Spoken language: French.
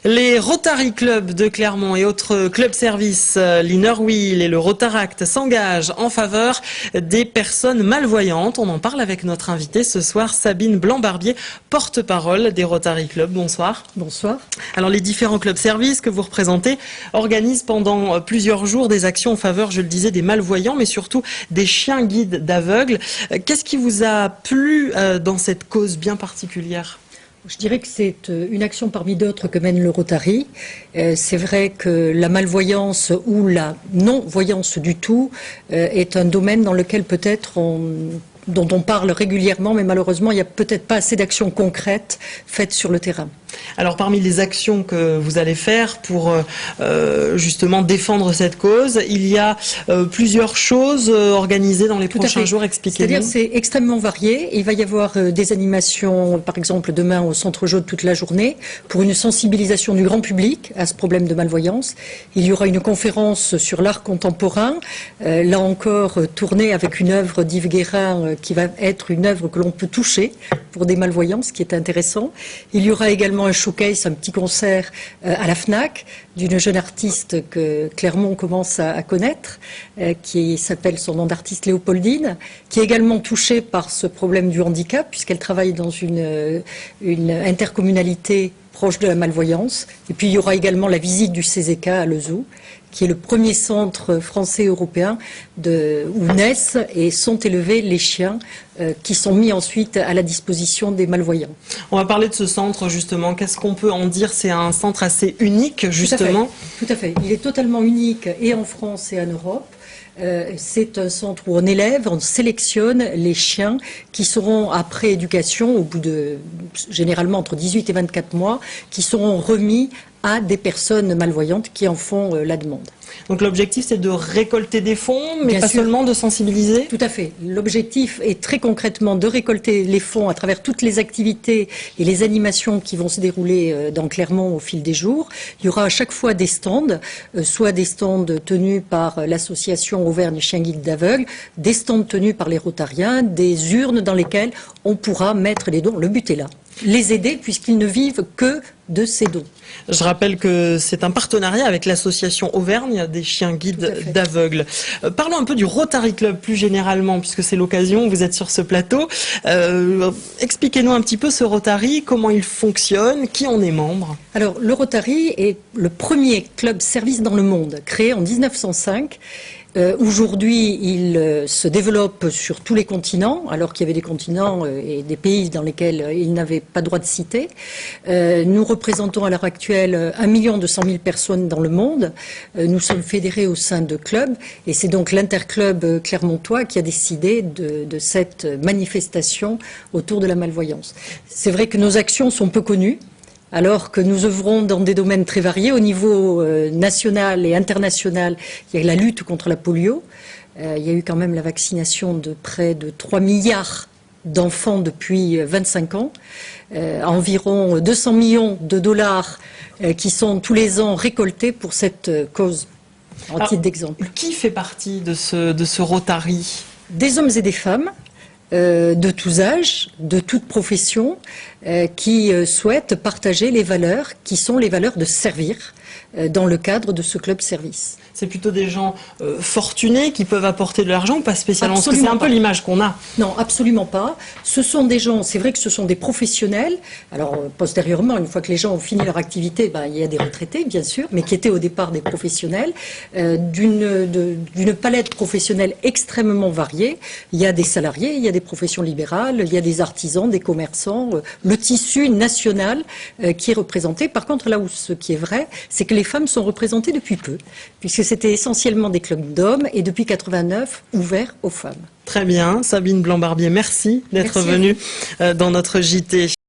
Les Rotary Club de Clermont et autres clubs services, l'Innerwheel et le Rotaract s'engagent en faveur des personnes malvoyantes. On en parle avec notre invitée ce soir, Sabine Blanc-Barbier, porte-parole des Rotary Club. Bonsoir. Bonsoir. Alors les différents clubs services que vous représentez organisent pendant plusieurs jours des actions en faveur, je le disais, des malvoyants, mais surtout des chiens guides d'aveugles. Qu'est-ce qui vous a plu dans cette cause bien particulière ? Je dirais que c'est une action parmi d'autres que mène le Rotary. C'est vrai que la malvoyance ou la non-voyance du tout est un domaine dans lequel peut-être dont on parle régulièrement, mais malheureusement, il n'y a peut-être pas assez d'actions concrètes faites sur le terrain. Alors parmi les actions que vous allez faire pour justement défendre cette cause, il y a plusieurs choses organisées dans les prochains jours. Expliquez-nous. C'est-à-dire c'est extrêmement varié. Il va y avoir des animations, par exemple demain au Centre Jaune toute la journée, pour une sensibilisation du grand public à ce problème de malvoyance. Il y aura une conférence sur l'art contemporain, là encore tournée avec une œuvre d'Yves Guérin qui va être une œuvre que l'on peut toucher pour des malvoyants, ce qui est intéressant. Il y aura également un showcase, un petit concert à la FNAC d'une jeune artiste que Clermont commence à connaître, qui s'appelle son nom d'artiste Léopoldine, qui est également touchée par ce problème du handicap, puisqu'elle travaille dans une intercommunalité proche de la malvoyance. Et puis il y aura également la visite du CZK à Lezou, qui est le premier centre français européen où naissent et sont élevés les chiens qui sont mis ensuite à la disposition des malvoyants. On va parler de ce centre justement. Qu'est-ce qu'on peut en dire? C'est un centre assez unique justement. Tout à fait. Il est totalement unique et en France et en Europe. C'est un centre où on élève, on sélectionne les chiens qui seront après éducation, au bout de généralement entre 18 et 24 mois, qui seront remis à des personnes malvoyantes qui en font la demande. Donc l'objectif c'est de récolter des fonds, mais Bien pas sûr. seulement de sensibiliser. Tout à fait. L'objectif est très concrètement de récolter les fonds à travers toutes les activités et les animations qui vont se dérouler dans Clermont au fil des jours. Il y aura à chaque fois des stands, soit des stands tenus par l'association Auvergne Chiens Guides d'Aveugles, des stands tenus par les Rotariens, des urnes dans lesquelles on pourra mettre les dons. Le but est là. Les aider puisqu'ils ne vivent que de ces dons. Je rappelle que c'est un partenariat avec l'association Auvergne des chiens guides d'aveugles. Parlons un peu du Rotary Club plus généralement, puisque c'est l'occasion, vous êtes sur ce plateau. Expliquez-nous un petit peu ce Rotary, comment il fonctionne, qui en est membre. Alors, le Rotary est le premier club service dans le monde, créé en 1905. Aujourd'hui, il se développe sur tous les continents, alors qu'il y avait des continents et des pays dans lesquels il n'avait pas droit de citer. Nous représentons à l'heure actuelle 1 200 000 personnes dans le monde. Nous sommes fédérés au sein de clubs et c'est donc l'interclub clermontois qui a décidé de cette manifestation autour de la malvoyance. C'est vrai que nos actions sont peu connues, alors que nous œuvrons dans des domaines très variés. Au niveau national et international, il y a la lutte contre la polio. Il y a eu quand même la vaccination de près de 3 milliards d'enfants depuis 25 ans. Environ 200 millions de dollars qui sont tous les ans récoltés pour cette cause, en titre d'exemple. Qui fait partie de ce Rotary? Des hommes et des femmes. De tous âges, de toutes professions, qui souhaitent partager les valeurs qui sont les valeurs de servir dans le cadre de ce club service. C'est plutôt des gens fortunés qui peuvent apporter de l'argent ou pas spécialement? Parce que c'est un peu l'image qu'on a. Non, absolument pas. Ce sont des gens, c'est vrai que ce sont des professionnels. Alors, postérieurement, une fois que les gens ont fini leur activité, il y a des retraités, bien sûr, mais qui étaient au départ des professionnels, d'une palette professionnelle extrêmement variée. Il y a des salariés, il y a des professions libérales, il y a des artisans, des commerçants, le tissu national qui est représenté. Par contre, là où ce qui est vrai, c'est que les femmes sont représentées depuis peu, puisque c'était essentiellement des clubs d'hommes et depuis 89 ouverts aux femmes. Très bien, Sabine Blanc-Barbier, merci d'être venue dans notre JT.